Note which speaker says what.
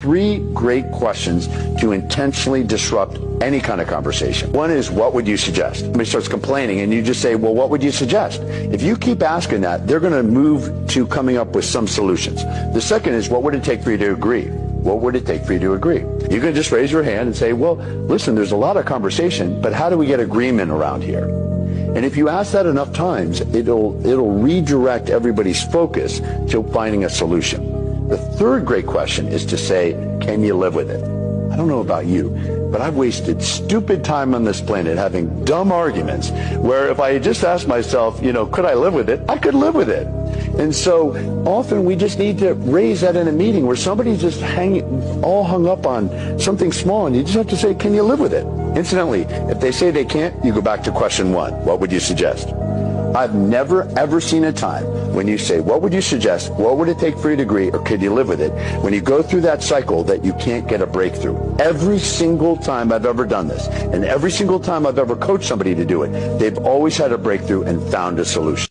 Speaker 1: three great questions to intentionally disrupt any kind of conversation. One is, what would you suggest? Somebody starts complaining and you just say, well, what would you suggest? If you keep asking that, they're going to move to coming up with some solutions. The second is, what would it take for you to agree? What would it take for you to agree? You can just raise your hand and say, well, listen, there's a lot of conversation, but how do we get agreement around here? And if you ask that enough times, it'll redirect everybody's focus to finding a solution. The third great question is to say, can you live with it? I don't know about you, but I've wasted stupid time on this planet having dumb arguments where if I had just asked myself, could I live with it? I could live with it. And so often we just need to raise that in a meeting where somebody's just all hung up on something small, and you just have to say, can you live with it? Incidentally, if they say they can't, you go back to question one. What would you suggest? I've never, ever seen a time when you say, what would you suggest? What would it take for you to agree? Or could you live with it? When you go through that cycle that you can't get a breakthrough. Every single time I've ever done this, and every single time I've ever coached somebody to do it, they've always had a breakthrough and found a solution.